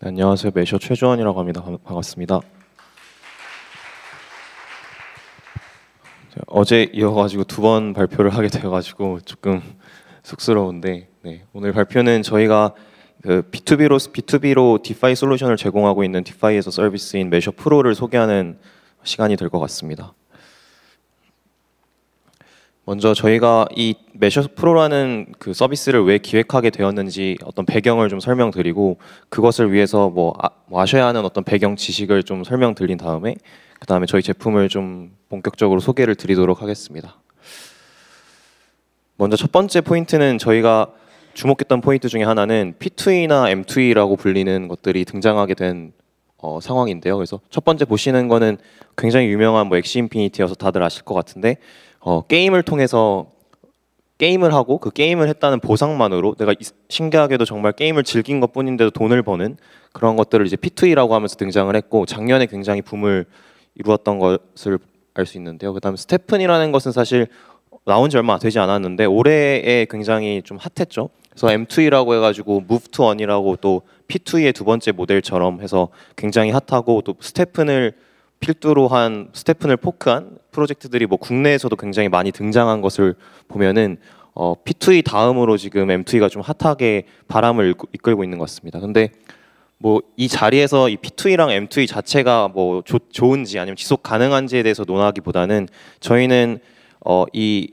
네, 안녕하세요. 매셔 최주원이라고 합니다. 반갑습니다. 어제 이어가지고 두 번 발표를 하게 되어가지고 조금 쑥스러운데, 네, 오늘 발표는 저희가 그 B2B로 디파이 솔루션을 제공하고 있는 디파이에서 서비스인 매셔 프로를 소개하는 시간이 될 것 같습니다. 먼저 저희가 이 매셔 프로라는 그 서비스를 왜 기획하게 되었는지 어떤 배경을 좀 설명드리고, 그것을 위해서 아셔야 하는 어떤 배경 지식을 좀 설명드린 다음에 그 다음에 저희 제품을 좀 본격적으로 소개를 드리도록 하겠습니다. 먼저 첫 번째 포인트는, 저희가 주목했던 포인트 중에 하나는 P2E나 M2E라고 불리는 것들이 등장하게 된 상황인데요. 그래서 첫 번째 보시는 거는 굉장히 유명한 엑시 인피니티여서 다들 아실 것 같은데, 게임을 통해서 게임을 하고 그 게임을 했다는 보상만으로 내가 신기하게도 정말 게임을 즐긴 것뿐인데도 돈을 버는 그런 것들을 이제 P2E라고 하면서 등장을 했고, 작년에 굉장히 붐을 이루었던 것을 알 수 있는데요. 그다음에 스테픈이라는 것은 사실 나온 지 얼마 되지 않았는데 올해에 굉장히 좀 핫했죠. 그래서 M2E라고 해가지고 Move to On이라고 또 P2E의 두 번째 모델처럼 해서 굉장히 핫하고, 또 스테픈을 필두로 한, 스테픈을 포크한 프로젝트들이 국내에서도 굉장히 많이 등장한 것을 보면은 P2E 다음으로 지금 M2E가 좀 핫하게 바람을 이끌고 있는 것 같습니다. 근데 이 자리에서 이 P2E랑 M2E 자체가 좋은지 아니면 지속 가능한지에 대해서 논하기보다는, 저희는 이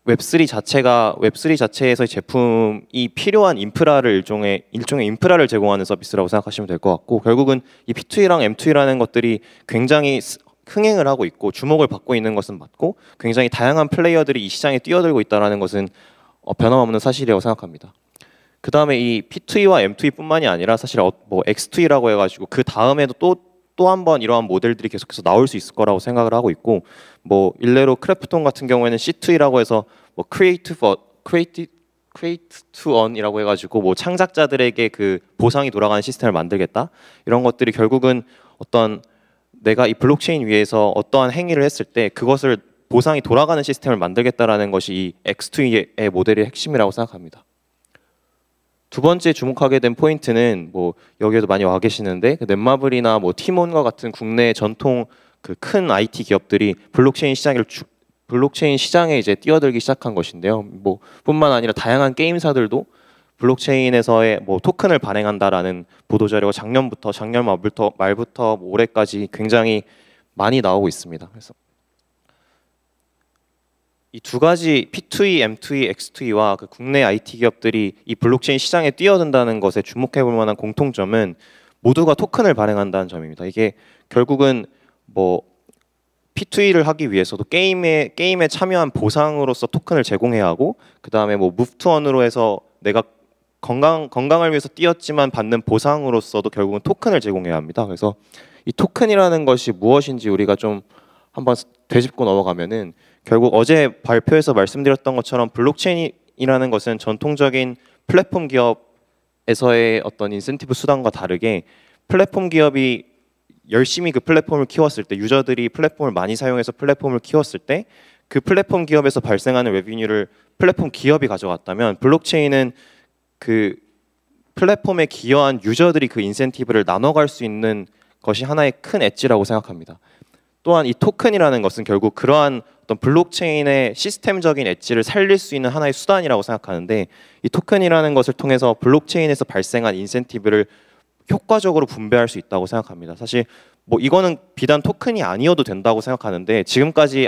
웹3 자체에서 제품이 필요한 일종의 인프라를 제공하는 서비스라고 생각하시면 될 것 같고, 결국은 이 P2E랑 M2E라는 것들이 굉장히 흥행을 하고 있고 주목을 받고 있는 것은 맞고, 굉장히 다양한 플레이어들이 이 시장에 뛰어들고 있다는 것은 변함없는 사실이라고 생각합니다. 그 다음에 이 P2E와 M2E뿐만이 아니라 사실 X2E라고 해가지고 그 다음에도 또 한 번 이러한 모델들이 계속해서 나올 수 있을 거라고 생각을 하고 있고, 일례로 크래프톤 같은 경우에는 C2E라고 해서 Create to Earn이라고 해가지고 창작자들에게 그 보상이 돌아가는 시스템을 만들겠다, 이런 것들이 결국은 내가 이 블록체인 위에서 어떠한 행위를 했을 때 그것을 보상이 돌아가는 시스템을 만들겠다라는 것이 이 X2E의 모델의 핵심이라고 생각합니다. 두 번째 주목하게 된 포인트는 여기에도 많이 와 계시는데, 넷마블이나 티몬과 같은 국내 전통 그 큰 IT 기업들이 블록체인 시장에 이제 뛰어들기 시작한 것인데요. 뿐만 아니라 다양한 게임사들도 블록체인에서의 토큰을 발행한다라는 보도 자료가 작년 말부터 올해까지 굉장히 많이 나오고 있습니다. 그래서 이 두 가지 P2E, M2E, X2E와 그 국내 IT 기업들이 이 블록체인 시장에 뛰어든다는 것에 주목해 볼 만한 공통점은 모두가 토큰을 발행한다는 점입니다. 이게 결국은 P2E를 하기 위해서도 게임에 참여한 보상으로서 토큰을 제공해야 하고, 그 다음에 Move to Earn으로 해서 내가 건강을 위해서 뛰었지만 받는 보상으로서도 결국은 토큰을 제공해야 합니다. 그래서 이 토큰이라는 것이 무엇인지 우리가 좀 한번 되짚고 넘어가면은, 결국 어제 발표에서 말씀드렸던 것처럼 블록체인이라는 것은 전통적인 플랫폼 기업에서의 어떤 인센티브 수단과 다르게, 플랫폼 기업이 열심히 그 플랫폼을 키웠을 때, 유저들이 플랫폼을 많이 사용해서 플랫폼을 키웠을 때 그 플랫폼 기업에서 발생하는 레비뉴를 플랫폼 기업이 가져갔다면, 블록체인은 그 플랫폼에 기여한 유저들이 그 인센티브를 나눠갈 수 있는 것이 하나의 큰 엣지라고 생각합니다. 또한 이 토큰이라는 것은 결국 그러한 어떤 블록체인의 시스템적인 엣지를 살릴 수 있는 하나의 수단이라고 생각하는데, 이 토큰이라는 것을 통해서 블록체인에서 발생한 인센티브를 효과적으로 분배할 수 있다고 생각합니다. 사실 이거는 비단 토큰이 아니어도 된다고 생각하는데,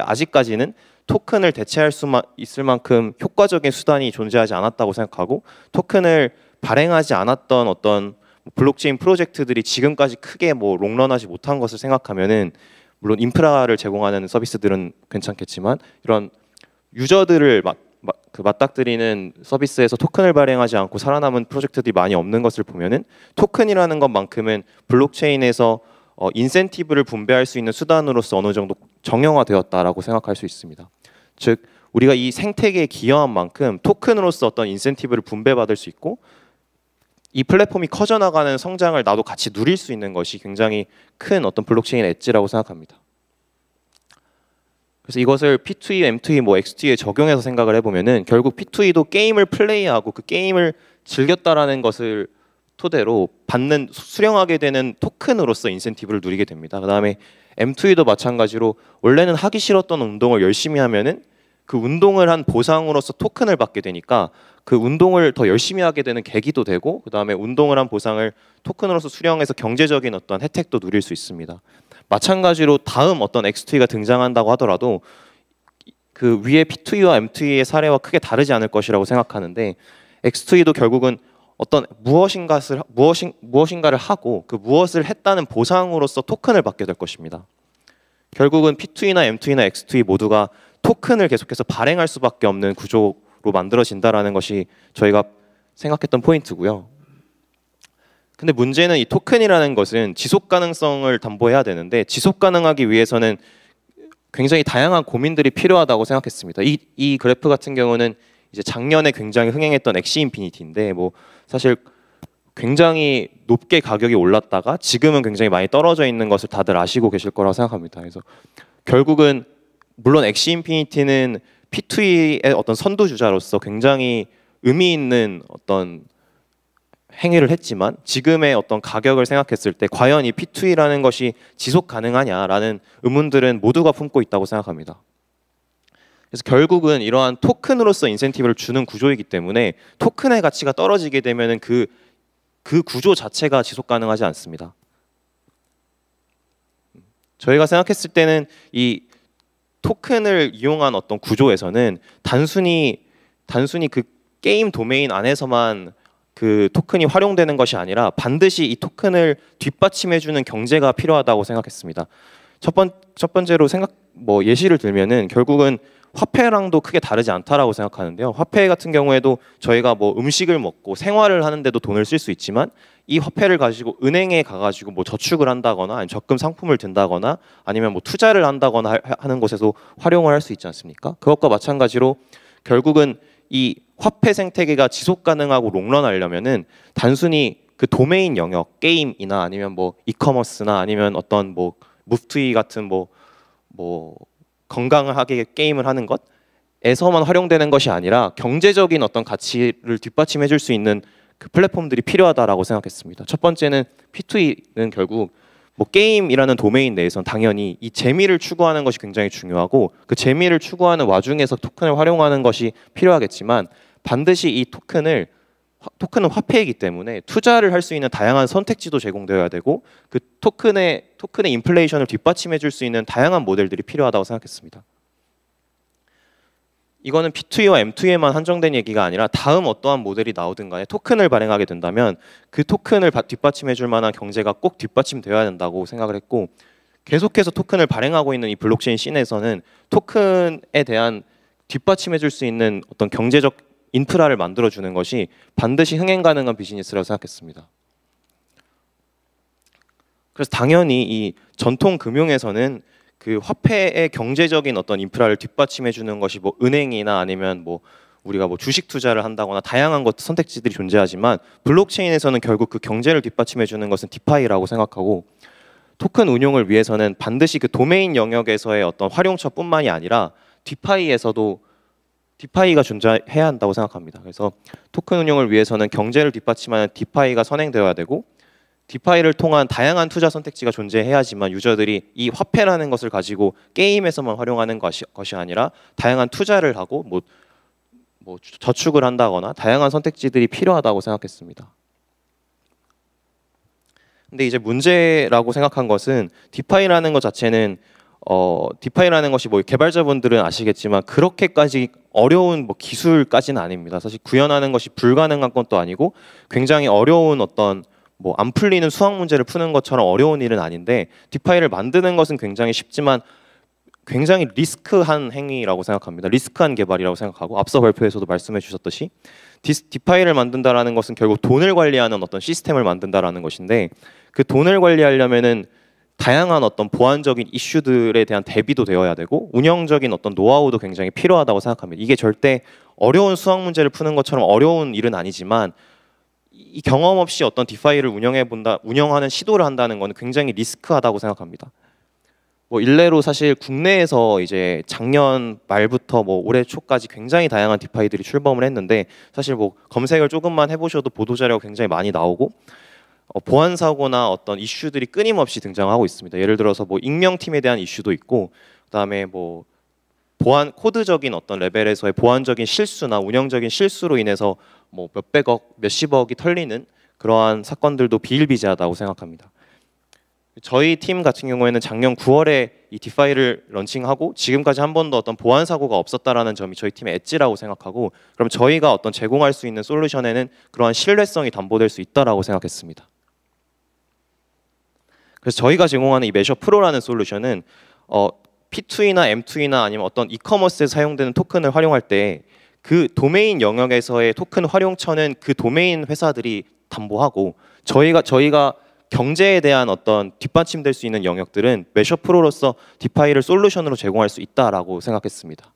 아직까지는 토큰을 대체할 수 있을 만큼 효과적인 수단이 존재하지 않았다고 생각하고, 토큰을 발행하지 않았던 어떤 블록체인 프로젝트들이 지금까지 크게 롱런하지 못한 것을 생각하면은, 물론 인프라를 제공하는 서비스들은 괜찮겠지만 이런 유저들을 맞닥뜨리는 서비스에서 토큰을 발행하지 않고 살아남은 프로젝트들이 많이 없는 것을 보면은, 토큰이라는 것만큼은 블록체인에서 인센티브를 분배할 수 있는 수단으로서 어느 정도 정형화되었다라고 생각할 수 있습니다. 즉 우리가 이 생태계에 기여한 만큼 토큰으로서 어떤 인센티브를 분배받을 수 있고, 이 플랫폼이 커져나가는 성장을 나도 같이 누릴 수 있는 것이 굉장히 큰 어떤 블록체인 엣지라고 생각합니다. 그래서 이것을 P2E, M2E, X2E에 적용해서 생각을 해보면은, 결국 P2E도 게임을 플레이하고 그 게임을 즐겼다라는 것을 토대로 받는 수령하게 되는 토큰으로서 인센티브를 누리게 됩니다. 그다음에 M2E도 마찬가지로 원래는 하기 싫었던 운동을 열심히 하면은 그 운동을 한 보상으로서 토큰을 받게 되니까 그 운동을 더 열심히 하게 되는 계기도 되고 그다음에 운동을 한 보상을 토큰으로서 수령해서 경제적인 어떤 혜택도 누릴 수 있습니다. 마찬가지로 다음 어떤 X2E가 등장한다고 하더라도 그 위에 P2E와 M2E의 사례와 크게 다르지 않을 것이라고 생각하는데 X2E도 결국은 어떤 무엇인가를 하고 그 무엇을 했다는 보상으로서 토큰을 받게 될 것입니다. 결국은 P2E나 M2E나 X2E 모두가 토큰을 계속해서 발행할 수밖에 없는 구조로 만들어진다라는 것이 저희가 생각했던 포인트고요. 근데 문제는 이 토큰이라는 것은 지속 가능성을 담보해야 되는데 지속 가능하기 위해서는 굉장히 다양한 고민들이 필요하다고 생각했습니다. 이 그래프 같은 경우는 이제 작년에 굉장히 흥행했던 엑시 인피니티인데 뭐 사실 굉장히 높게 가격이 올랐다가 지금은 굉장히 많이 떨어져 있는 것을 다들 아시고 계실 거라고 생각합니다. 그래서 결국은 물론 엑시 인피니티는 P2E의 어떤 선두주자로서 굉장히 의미 있는 어떤 행위를 했지만 지금의 어떤 가격을 생각했을 때 과연 이 P2E라는 것이 지속 가능하냐라는 의문들은 모두가 품고 있다고 생각합니다. 그래서 결국은 이러한 토큰으로서 인센티브를 주는 구조이기 때문에 토큰의 가치가 떨어지게 되면은 그 구조 자체가 지속 가능하지 않습니다. 저희가 생각했을 때는 이 토큰을 이용한 어떤 구조에서는 단순히 그 게임 도메인 안에서만 그 토큰이 활용되는 것이 아니라 반드시 이 토큰을 뒷받침해주는 경제가 필요하다고 생각했습니다. 첫 번째로 예시를 들면은 결국은 화폐랑도 크게 다르지 않다라고 생각하는데요. 화폐 같은 경우에도 저희가 뭐 음식을 먹고 생활을 하는데도 돈을 쓸 수 있지만 이 화폐를 가지고 은행에 가가지고 뭐 저축을 한다거나 아니면 적금 상품을 든다거나 아니면 뭐 투자를 한다거나 하는 곳에서 활용을 할 수 있지 않습니까? 그것과 마찬가지로 결국은 이 화폐 생태계가 지속 가능하고 롱런하려면은 단순히 그 도메인 영역 게임이나 아니면 뭐 이커머스나 아니면 어떤 뭐 무프트이 같은 뭐 건강하게 게임을 하는 것에서만 활용되는 것이 아니라 경제적인 어떤 가치를 뒷받침해 줄 수 있는 그 플랫폼들이 필요하다라고 생각했습니다. 첫 번째는 P2E는 결국 뭐 게임이라는 도메인 내에서는 당연히 이 재미를 추구하는 것이 굉장히 중요하고 그 재미를 추구하는 와중에서 토큰을 활용하는 것이 필요하겠지만 반드시 이 토큰은 화폐이기 때문에 투자를 할 수 있는 다양한 선택지도 제공되어야 되고 그 토큰의 인플레이션을 뒷받침해 줄 수 있는 다양한 모델들이 필요하다고 생각했습니다. 이거는 P2E와 M2E에만 한정된 얘기가 아니라 다음 어떠한 모델이 나오든 간에 토큰을 발행하게 된다면 그 토큰을 뒷받침해 줄 만한 경제가 꼭 뒷받침되어야 된다고 생각을 했고 계속해서 토큰을 발행하고 있는 이 블록체인 씬에서는 토큰에 대한 뒷받침해 줄 수 있는 어떤 경제적 인프라를 만들어주는 것이 반드시 흥행 가능한 비즈니스라고 생각했습니다. 그래서 당연히 이 전통 금융에서는 그 화폐의 경제적인 어떤 인프라를 뒷받침해 주는 것이 뭐 은행이나 아니면 뭐 우리가 뭐 주식 투자를 한다거나 다양한 선택지들이 존재하지만 블록체인에서는 결국 그 경제를 뒷받침해 주는 것은 디파이라고 생각하고 토큰 운용을 위해서는 반드시 그 도메인 영역에서의 어떤 활용처뿐만이 아니라 디파이가 존재해야 한다고 생각합니다. 그래서 토큰 운용을 위해서는 경제를 뒷받침하는 디파이가 선행되어야 되고 디파이를 통한 다양한 투자 선택지가 존재해야지만 유저들이 이 화폐라는 것을 가지고 게임에서만 활용하는 것이 아니라 다양한 투자를 하고 뭐 저축을 한다거나 다양한 선택지들이 필요하다고 생각했습니다. 근데 이제 문제라고 생각한 것은 디파이라는 것 자체는 디파이라는 것이 뭐 개발자분들은 아시겠지만 그렇게까지 어려운 뭐 기술까지는 아닙니다. 사실 구현하는 것이 불가능한 것도 아니고 굉장히 어려운 어떤 뭐 안 풀리는 수학 문제를 푸는 것처럼 어려운 일은 아닌데 디파이를 만드는 것은 굉장히 쉽지만 굉장히 리스크한 행위라고 생각합니다. 리스크한 개발이라고 생각하고 앞서 발표에서도 말씀해 주셨듯이 디파이를 만든다라는 것은 결국 돈을 관리하는 어떤 시스템을 만든다라는 것인데 그 돈을 관리하려면은 다양한 어떤 보안적인 이슈들에 대한 대비도 되어야 되고 운영적인 어떤 노하우도 굉장히 필요하다고 생각합니다. 이게 절대 어려운 수학 문제를 푸는 것처럼 어려운 일은 아니지만 이 경험 없이 어떤 디파이를 운영하는 시도를 한다는 것은 굉장히 리스크하다고 생각합니다. 뭐 일례로 사실 국내에서 이제 작년 말부터 뭐 올해 초까지 굉장히 다양한 디파이들이 출범을 했는데 사실 뭐 검색을 조금만 해보셔도 보도 자료가 굉장히 많이 나오고 보안 사고나 어떤 이슈들이 끊임없이 등장하고 있습니다. 예를 들어서 뭐 익명팀에 대한 이슈도 있고 그다음에 뭐 보안 코드적인 어떤 레벨에서의 보안적인 실수나 운영적인 실수로 인해서 뭐 몇백억, 몇십억이 털리는 그러한 사건들도 비일비재하다고 생각합니다. 저희 팀 같은 경우에는 작년 9월에 이 디파이를 런칭하고 지금까지 한 번도 어떤 보안 사고가 없었다라는 점이 저희 팀의 엣지라고 생각하고 그럼 저희가 어떤 제공할 수 있는 솔루션에는 그러한 신뢰성이 담보될 수 있다라고 생각했습니다. 그래서 저희가 제공하는 이 메셔 프로라는 솔루션은 P2E나 M2E나 아니면 어떤 이커머스에 사용되는 토큰을 활용할 때 그 도메인 영역에서의 토큰 활용처는 그 도메인 회사들이 담보하고 저희가 경제에 대한 어떤 뒷받침될 수 있는 영역들은 메셔 프로로서 디파이를 솔루션으로 제공할 수 있다라고 생각했습니다.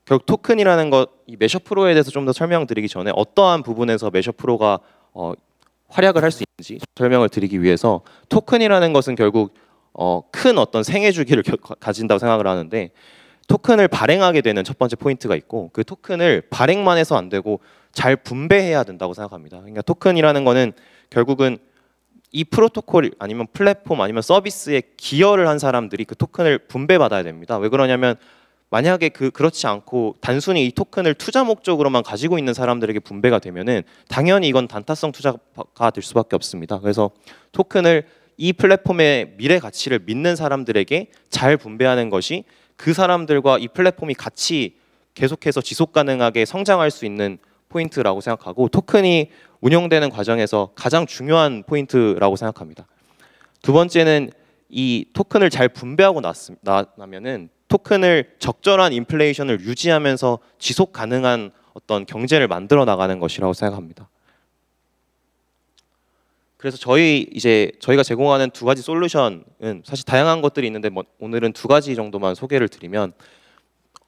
결국 토큰이라는 것, 이 메셔 프로에 대해서 좀 더 설명드리기 전에 어떠한 부분에서 메셔 프로가 활약을 할 수 있는지 설명을 드리기 위해서 토큰이라는 것은 결국 큰 어떤 생애 주기를 가진다고 생각을 하는데 토큰을 발행하게 되는 첫 번째 포인트가 있고 그 토큰을 발행만 해서 안 되고 잘 분배해야 된다고 생각합니다. 그러니까 토큰이라는 거는 결국은 이 프로토콜 아니면 플랫폼 아니면 서비스에 기여를 한 사람들이 그 토큰을 분배받아야 됩니다. 왜 그러냐면 만약에 그렇지 않고 단순히 이 토큰을 투자 목적으로만 가지고 있는 사람들에게 분배가 되면은 당연히 이건 단타성 투자가 될 수밖에 없습니다. 그래서 토큰을 이 플랫폼의 미래 가치를 믿는 사람들에게 잘 분배하는 것이 그 사람들과 이 플랫폼이 같이 계속해서 지속 가능하게 성장할 수 있는 포인트라고 생각하고 토큰이 운영되는 과정에서 가장 중요한 포인트라고 생각합니다. 두 번째는 이 토큰을 잘 분배하고 나면은 토큰을 적절한 인플레이션을 유지하면서 지속 가능한 어떤 경제를 만들어 나가는 것이라고 생각합니다. 그래서 저희가 제공하는 두 가지 솔루션은 사실 다양한 것들이 있는데 오늘은 두 가지 정도만 소개를 드리면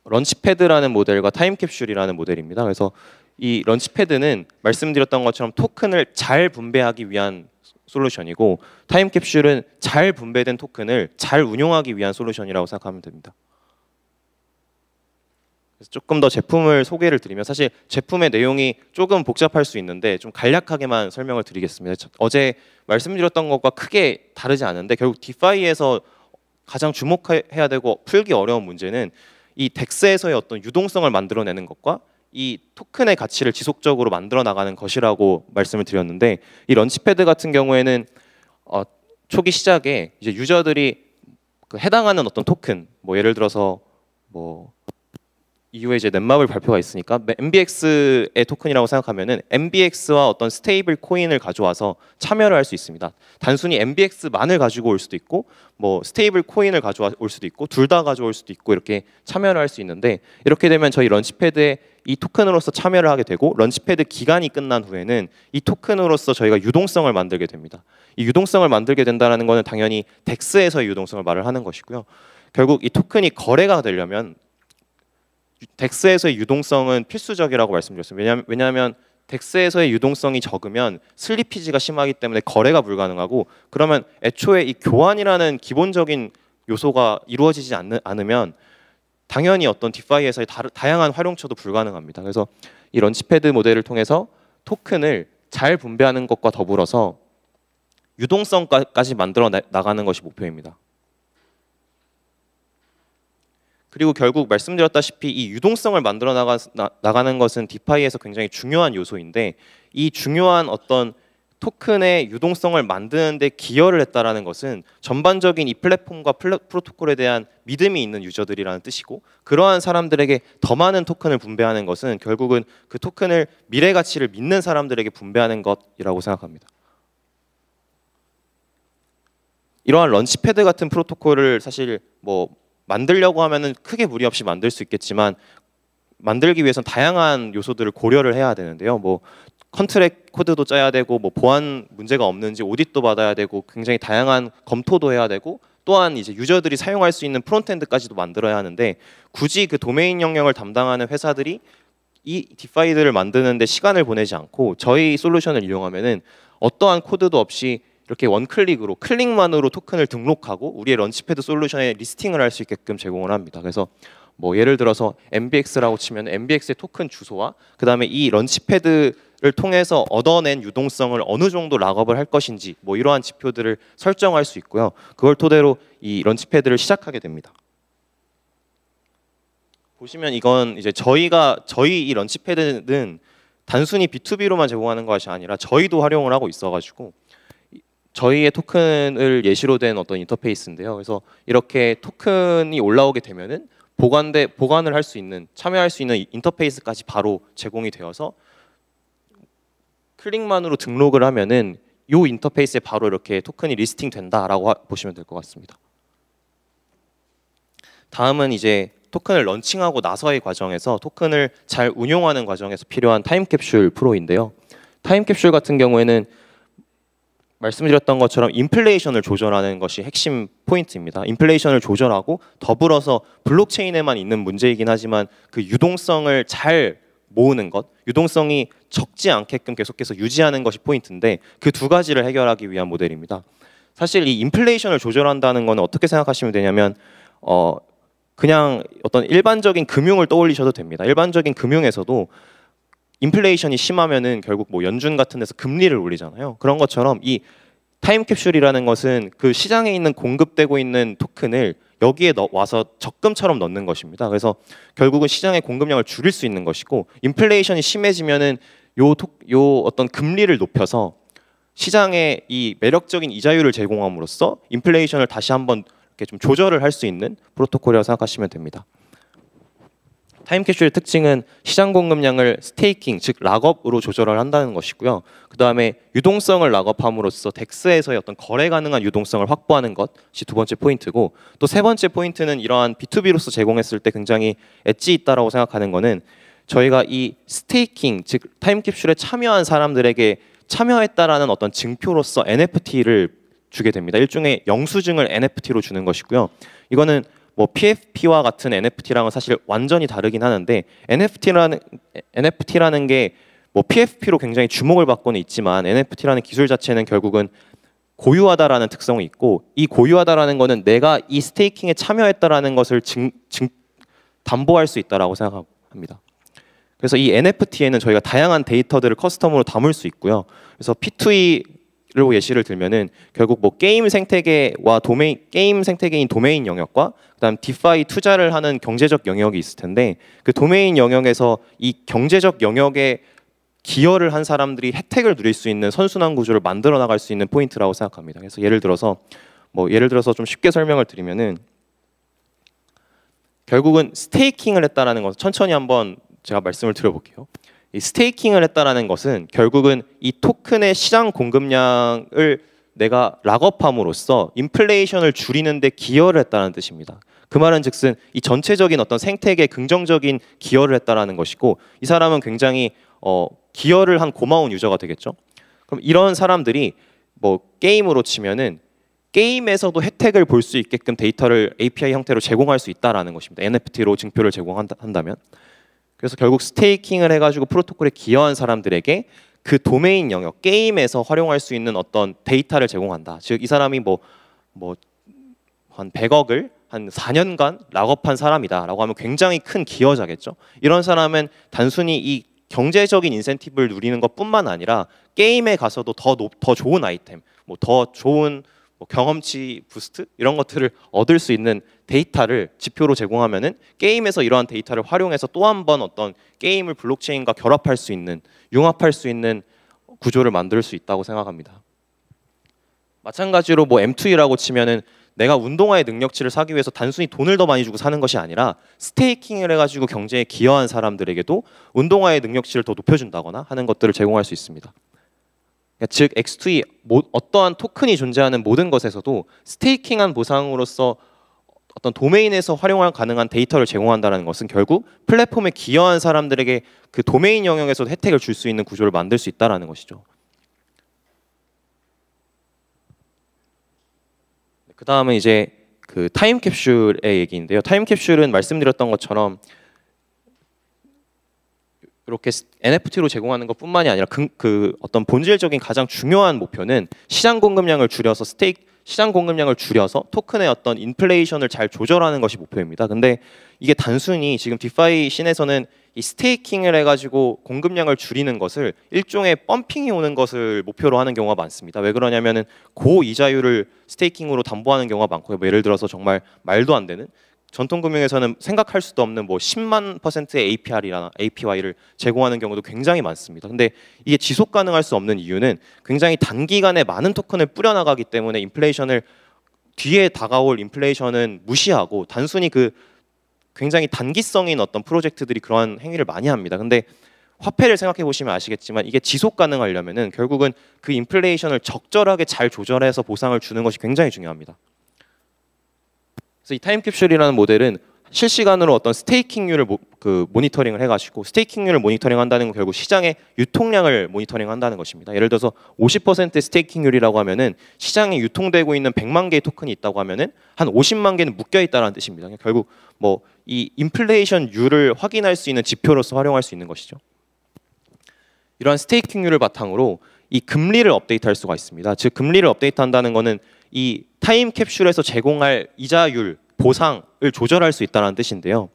런치패드라는 모델과 타임캡슐이라는 모델입니다. 그래서 이 런치패드는 말씀드렸던 것처럼 토큰을 잘 분배하기 위한 솔루션이고 타임캡슐은 잘 분배된 토큰을 잘 운용하기 위한 솔루션이라고 생각하면 됩니다. 그래서 조금 더 제품을 소개를 드리면 사실 제품의 내용이 조금 복잡할 수 있는데 좀 간략하게만 설명을 드리겠습니다. 어제 말씀드렸던 것과 크게 다르지 않은데 결국 디파이에서 가장 주목해야 되고 풀기 어려운 문제는 이 덱스에서의 어떤 유동성을 만들어내는 것과 이 토큰의 가치를 지속적으로 만들어 나가는 것이라고 말씀을 드렸는데 이 런치패드 같은 경우에는 초기 시작에 이제 유저들이 해당하는 어떤 토큰 뭐 예를 들어서 뭐 이후에 이제 넷마블 발표가 있으니까 MBX의 토큰이라고 생각하면은 MBX와 어떤 스테이블 코인을 가져와서 참여를 할 수 있습니다. 단순히 MBX만을 가지고 올 수도 있고 뭐 스테이블 코인을 가져올 수도 있고 둘 다 가져올 수도 있고 이렇게 참여를 할 수 있는데 이렇게 되면 저희 런치패드에 이 토큰으로서 참여를 하게 되고 런치패드 기간이 끝난 후에는 이 토큰으로서 저희가 유동성을 만들게 됩니다. 이 유동성을 만들게 된다는 것은 당연히 덱스에서의 유동성을 말을 하는 것이고요. 결국 이 토큰이 거래가 되려면 덱스에서의 유동성은 필수적이라고 말씀드렸습니다. 왜냐하면 덱스에서의 유동성이 적으면 슬리피지가 심하기 때문에 거래가 불가능하고 그러면 애초에 이 교환이라는 기본적인 요소가 이루어지지 않으면 당연히 어떤 디파이에서의 다양한 활용처도 불가능합니다. 그래서 이 런치패드 모델을 통해서 토큰을 잘 분배하는 것과 더불어서 유동성까지 만들어 나가는 것이 목표입니다. 그리고 결국 말씀드렸다시피 이 유동성을 만들어 나가는 것은 디파이에서 굉장히 중요한 요소인데 이 중요한 어떤 토큰의 유동성을 만드는 데 기여를 했다라는 것은 전반적인 이 플랫폼과 프로토콜에 대한 믿음이 있는 유저들이라는 뜻이고 그러한 사람들에게 더 많은 토큰을 분배하는 것은 결국은 그 토큰을 미래 가치를 믿는 사람들에게 분배하는 것이라고 생각합니다. 이러한 런치패드 같은 프로토콜을 사실 뭐 만들려고 하면은 크게 무리 없이 만들 수 있겠지만 만들기 위해서는 다양한 요소들을 고려를 해야 되는데요. 뭐 컨트랙 코드도 짜야 되고 뭐 보안 문제가 없는지 오디트도 받아야 되고 굉장히 다양한 검토도 해야 되고 또한 이제 유저들이 사용할 수 있는 프론트엔드까지도 만들어야 하는데 굳이 그 도메인 영역을 담당하는 회사들이 이 디파이들을 만드는데 시간을 보내지 않고 저희 솔루션을 이용하면은 어떠한 코드도 없이 이렇게 원클릭으로 클릭만으로 토큰을 등록하고 우리의 런치패드 솔루션에 리스팅을 할 수 있게끔 제공을 합니다. 그래서 뭐 예를 들어서 MBX라고 치면 MBX의 토큰 주소와 그다음에 이 런치패드를 통해서 얻어낸 유동성을 어느 정도 락업을 할 것인지 뭐 이러한 지표들을 설정할 수 있고요. 그걸 토대로 이 런치패드를 시작하게 됩니다. 보시면 이건 이제 저희 이 런치패드는 단순히 B2B로만 제공하는 것이 아니라 저희도 활용을 하고 있어가지고 저희의 토큰을 예시로 된 어떤 인터페이스인데요. 그래서 이렇게 토큰이 올라오게 되면은 보관을 할 수 있는, 참여할 수 있는 인터페이스까지 바로 제공이 되어서 클릭만으로 등록을 하면은 이 인터페이스에 바로 이렇게 토큰이 리스팅 된다라고 보시면 될 것 같습니다. 다음은 이제 토큰을 런칭하고 나서의 과정에서 토큰을 잘 운용하는 과정에서 필요한 타임캡슐 프로인데요. 타임캡슐 같은 경우에는 말씀드렸던 것처럼 인플레이션을 조절하는 것이 핵심 포인트입니다. 인플레이션을 조절하고 더불어서 블록체인에만 있는 문제이긴 하지만 그 유동성을 잘 모으는 것, 유동성이 적지 않게끔 계속해서 유지하는 것이 포인트인데 그 두 가지를 해결하기 위한 모델입니다. 사실 이 인플레이션을 조절한다는 건 어떻게 생각하시면 되냐면 그냥 어떤 일반적인 금융을 떠올리셔도 됩니다. 일반적인 금융에서도 인플레이션이 심하면은 결국 뭐 연준 같은 데서 금리를 올리잖아요. 그런 것처럼 이 타임캡슐이라는 것은 그 시장에 있는 공급되고 있는 토큰을 여기에 와서 적금처럼 넣는 것입니다. 그래서 결국은 시장의 공급량을 줄일 수 있는 것이고 인플레이션이 심해지면은 요 어떤 금리를 높여서 시장에 이 매력적인 이자율을 제공함으로써 인플레이션을 다시 한번 이렇게 좀 조절을 할 수 있는 프로토콜이라고 생각하시면 됩니다. 타임캡슐의 특징은 시장 공급량을 스테이킹, 즉 락업으로 조절을 한다는 것이고요. 그 다음에 유동성을 락업함으로써 덱스에서의 어떤 거래 가능한 유동성을 확보하는 것이 두 번째 포인트고 또 세 번째 포인트는 이러한 B2B로서 제공했을 때 굉장히 엣지 있다라고 생각하는 거는 저희가 이 스테이킹, 즉 타임캡슐에 참여한 사람들에게 참여했다라는 어떤 증표로서 NFT를 주게 됩니다. 일종의 영수증을 NFT로 주는 것이고요. 이거는 뭐 PFP와 같은 NFT랑은 사실 완전히 다르긴 하는데 NFT라는 게 뭐 PFP로 굉장히 주목을 받고는 있지만 NFT라는 기술 자체는 결국은 고유하다라는 특성이 있고 이 고유하다라는 거는 내가 이 스테이킹에 참여했다라는 것을 담보할 수 있다라고 생각합니다. 그래서 이 NFT에는 저희가 다양한 데이터들을 커스텀으로 담을 수 있고요. 그래서 P2E로 예시를 들면은 결국 뭐 게임 생태계와 게임 생태계인 도메인 영역과 그다음 디파이 투자를 하는 경제적 영역이 있을 텐데 그 도메인 영역에서 이 경제적 영역에 기여를 한 사람들이 혜택을 누릴 수 있는 선순환 구조를 만들어 나갈 수 있는 포인트라고 생각합니다. 그래서 예를 들어서 좀 쉽게 설명을 드리면은 결국은 스테이킹을 했다라는 것 천천히 한번 제가 말씀을 드려볼게요. 이 스테이킹을 했다라는 것은 결국은 이 토큰의 시장 공급량을 내가 락업함으로써 인플레이션을 줄이는 데 기여를 했다는 뜻입니다. 그 말은 즉슨 이 전체적인 어떤 생태계에 긍정적인 기여를 했다라는 것이고 이 사람은 굉장히 기여를 한 고마운 유저가 되겠죠. 그럼 이런 사람들이 뭐 게임으로 치면은 게임에서도 혜택을 볼 수 있게끔 데이터를 API 형태로 제공할 수 있다라는 것입니다. NFT로 증표를 제공한다면. 그래서 결국 스테이킹을 해가지고 프로토콜에 기여한 사람들에게 그 도메인 영역, 게임에서 활용할 수 있는 어떤 데이터를 제공한다. 즉 이 사람이 한 100억을 한 4년간 락업한 사람이다라고 하면 굉장히 큰 기여자겠죠. 이런 사람은 단순히 이 경제적인 인센티브를 누리는 것뿐만 아니라 게임에 가서도 더 좋은 아이템, 더 좋은 경험치 부스트 이런 것들을 얻을 수 있는 데이터를 지표로 제공하면은 게임에서 이러한 데이터를 활용해서 또 한 번 어떤 게임을 블록체인과 결합할 수 있는 융합할 수 있는 구조를 만들 수 있다고 생각합니다. 마찬가지로 M2E라고 치면은 내가 운동화의 능력치를 사기 위해서 단순히 돈을 더 많이 주고 사는 것이 아니라 스테이킹을 해가지고 경제에 기여한 사람들에게도 운동화의 능력치를 더 높여준다거나 하는 것들을 제공할 수 있습니다. 즉 X2E 어떠한 토큰이 존재하는 모든 것에서도 스테이킹한 보상으로서 어떤 도메인에서 활용 가능한 데이터를 제공한다는 것은 결국 플랫폼에 기여한 사람들에게 그 도메인 영역에서도 혜택을 줄 수 있는 구조를 만들 수 있다는 것이죠. 그 다음은 이제 그 타임캡슐의 얘기인데요. 타임캡슐은 말씀드렸던 것처럼 이렇게 NFT로 제공하는 것뿐만이 아니라 그 어떤 본질적인 가장 중요한 목표는 시장 공급량을 줄여서 시장 공급량을 줄여서 토큰의 어떤 인플레이션을 잘 조절하는 것이 목표입니다. 근데 이게 단순히 지금 디파이 씬에서는 이 스테이킹을 해가지고 공급량을 줄이는 것을 일종의 펌핑이 오는 것을 목표로 하는 경우가 많습니다. 왜 그러냐면은 고이자율을 스테이킹으로 담보하는 경우가 많고요. 뭐 예를 들어서 정말 말도 안 되는 전통 금융에서는 생각할 수도 없는 뭐 10만 %의 APR이나 APY를 제공하는 경우도 굉장히 많습니다. 근데 이게 지속 가능할 수 없는 이유는 굉장히 단기간에 많은 토큰을 뿌려나가기 때문에 인플레이션을 뒤에 다가올 인플레이션은 무시하고 단순히 그 굉장히 단기성인 어떤 프로젝트들이 그러한 행위를 많이 합니다. 근데 화폐를 생각해 보시면 아시겠지만 이게 지속 가능하려면은 결국은 그 인플레이션을 적절하게 잘 조절해서 보상을 주는 것이 굉장히 중요합니다. 그래서 이 타임캡슐이라는 모델은 실시간으로 어떤 스테이킹률을 모니터링을 해가지고 스테이킹률을 모니터링한다는 건 결국 시장의 유통량을 모니터링한다는 것입니다. 예를 들어서 50% 스테이킹률이라고 하면은 시장에 유통되고 있는 100만 개의 토큰이 있다고 하면은 한 50만 개는 묶여 있다는 뜻입니다. 결국 뭐 이 인플레이션율을 확인할 수 있는 지표로서 활용할 수 있는 것이죠. 이러한 스테이킹률을 바탕으로 이 금리를 업데이트할 수가 있습니다. 즉 금리를 업데이트한다는 것은 이 타임캡슐에서 제공할 이자율, 보상을 조절할 수 있다는 뜻인데요.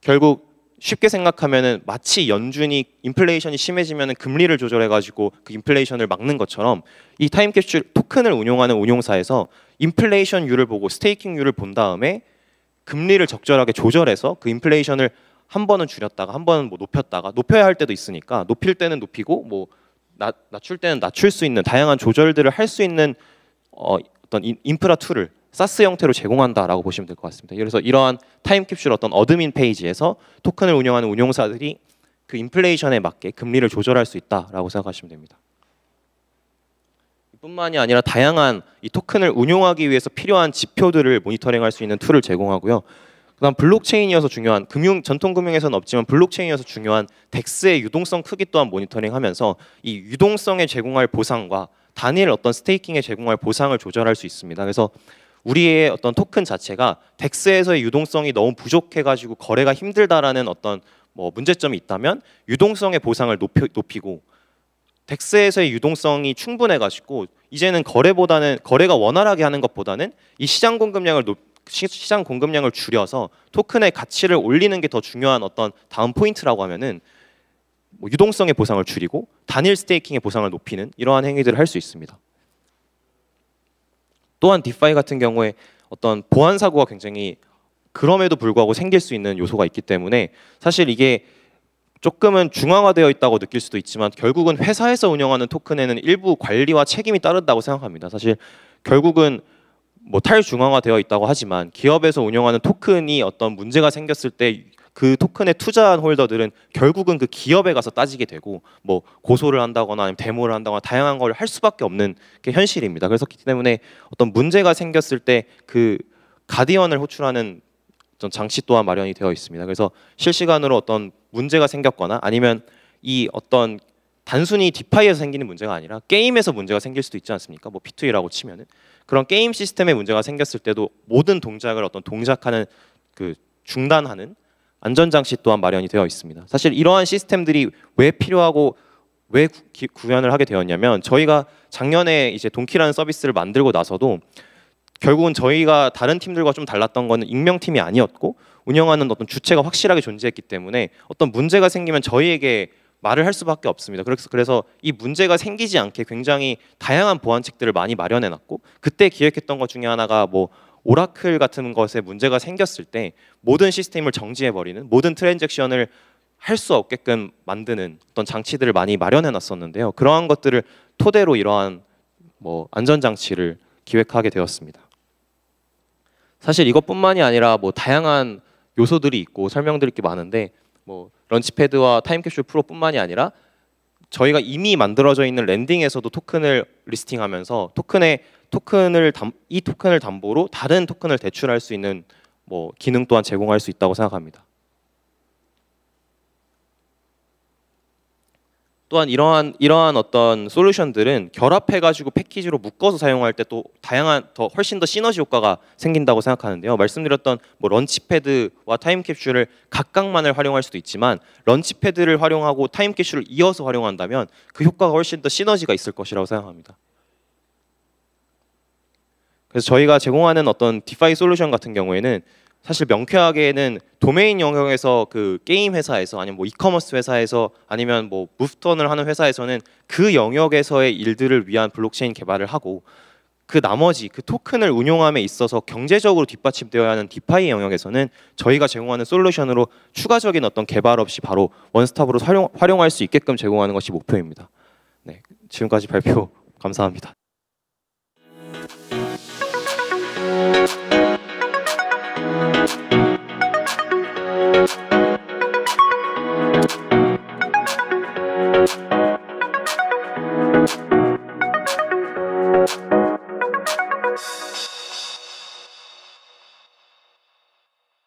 결국 쉽게 생각하면은 마치 연준이 인플레이션이 심해지면 금리를 조절해가지고 그 인플레이션을 막는 것처럼 이 타임캡슐 토큰을 운용하는 운용사에서 인플레이션율을 보고 스테이킹률을 본 다음에 금리를 적절하게 조절해서 그 인플레이션을 한 번은 줄였다가 한 번은 뭐 높였다가 높여야 할 때도 있으니까 높일 때는 높이고 뭐 낮출 때는 낮출 수 있는 다양한 조절들을 할 수 있는 어떤 인프라 툴을 사스 형태로 제공한다라고 보시면 될 것 같습니다. 그래서 이러한 타임캡슐 어떤 어드민 페이지에서 토큰을 운영하는 운용사들이 그 인플레이션에 맞게 금리를 조절할 수 있다라고 생각하시면 됩니다. 뿐만이 아니라 다양한 이 토큰을 운용하기 위해서 필요한 지표들을 모니터링할 수 있는 툴을 제공하고요. 그다음 블록체인이어서 중요한 전통 금융에서는 없지만 블록체인이어서 중요한 덱스의 유동성 크기 또한 모니터링하면서 이 유동성에 제공할 보상과 단일 어떤 스테이킹에 제공할 보상을 조절할 수 있습니다. 그래서 우리의 어떤 토큰 자체가 덱스에서의 유동성이 너무 부족해가지고 거래가 힘들다라는 어떤 뭐 문제점이 있다면 유동성의 보상을 높이고 덱스에서의 유동성이 충분해가지고 이제는 거래가 원활하게 하는 것보다는 이 시장 공급량을 줄여서 토큰의 가치를 올리는 게 더 중요한 어떤 다음 포인트라고 하면은 뭐 유동성의 보상을 줄이고 단일 스테이킹의 보상을 높이는 이러한 행위들을 할 수 있습니다. 또한 디파이 같은 경우에 어떤 보안 사고가 굉장히 그럼에도 불구하고 생길 수 있는 요소가 있기 때문에 사실 이게 조금은 중앙화되어 있다고 느낄 수도 있지만 결국은 회사에서 운영하는 토큰에는 일부 관리와 책임이 따른다고 생각합니다. 사실 결국은 뭐 탈중앙화되어 있다고 하지만 기업에서 운영하는 토큰이 어떤 문제가 생겼을 때 그 토큰에 투자한 홀더들은 결국은 그 기업에 가서 따지게 되고 뭐 고소를 한다거나 아니면 데모를 한다거나 다양한 걸 할 수밖에 없는 게 현실입니다. 그래서 그렇기 때문에 어떤 문제가 생겼을 때 그 가디언을 호출하는 어떤 장치 또한 마련이 되어 있습니다. 그래서 실시간으로 어떤 문제가 생겼거나 아니면 이 어떤 단순히 디파이에서 생기는 문제가 아니라 게임에서 문제가 생길 수도 있지 않습니까? 뭐 P2E라고 치면은 그런 게임 시스템에 문제가 생겼을 때도 모든 동작을 어떤 동작하는 그 중단하는 안전장치 또한 마련이 되어 있습니다. 사실 이러한 시스템들이 왜 필요하고 왜 구현을 하게 되었냐면 저희가 작년에 이제 동키라는 서비스를 만들고 나서도 결국은 저희가 다른 팀들과 좀 달랐던 거는 익명팀이 아니었고 운영하는 어떤 주체가 확실하게 존재했기 때문에 어떤 문제가 생기면 저희에게 말을 할 수밖에 없습니다. 그래서 이 문제가 생기지 않게 굉장히 다양한 보안책들을 많이 마련해놨고 그때 기획했던 것 중에 하나가 뭐 오라클 같은 것에 문제가 생겼을 때 모든 시스템을 정지해버리는 모든 트랜잭션을 할 수 없게끔 만드는 어떤 장치들을 많이 마련해놨었는데요. 그러한 것들을 토대로 이러한 뭐 안전장치를 기획하게 되었습니다. 사실 이것뿐만이 아니라 뭐 다양한 요소들이 있고 설명드릴 게 많은데 뭐 런치패드와 타임캡슐 프로뿐만이 아니라 저희가 이미 만들어져 있는 랜딩에서도 토큰을 리스팅하면서 이 토큰을 담보로 다른 토큰을 대출할 수 있는 뭐 기능 또한 제공할 수 있다고 생각합니다. 또한 이러한 어떤 솔루션들은 결합해가지고 패키지로 묶어서 사용할 때 또 다양한 훨씬 더 시너지 효과가 생긴다고 생각하는데요. 말씀드렸던 뭐 런치패드와 타임캡슐을 각각만을 활용할 수도 있지만 런치패드를 활용하고 타임캡슐을 이어서 활용한다면 그 효과가 훨씬 더 시너지가 있을 것이라고 생각합니다. 그래서 저희가 제공하는 어떤 디파이 솔루션 같은 경우에는 사실 명쾌하게는 도메인 영역에서 그 게임 회사에서 아니면 뭐 이커머스 회사에서 아니면 뭐 무프턴을 하는 회사에서는 그 영역에서의 일들을 위한 블록체인 개발을 하고 그 나머지 그 토큰을 운용함에 있어서 경제적으로 뒷받침되어야 하는 디파이 영역에서는 저희가 제공하는 솔루션으로 추가적인 어떤 개발 없이 바로 원스톱으로 활용할 수 있게끔 제공하는 것이 목표입니다. 네, 지금까지 발표 감사합니다.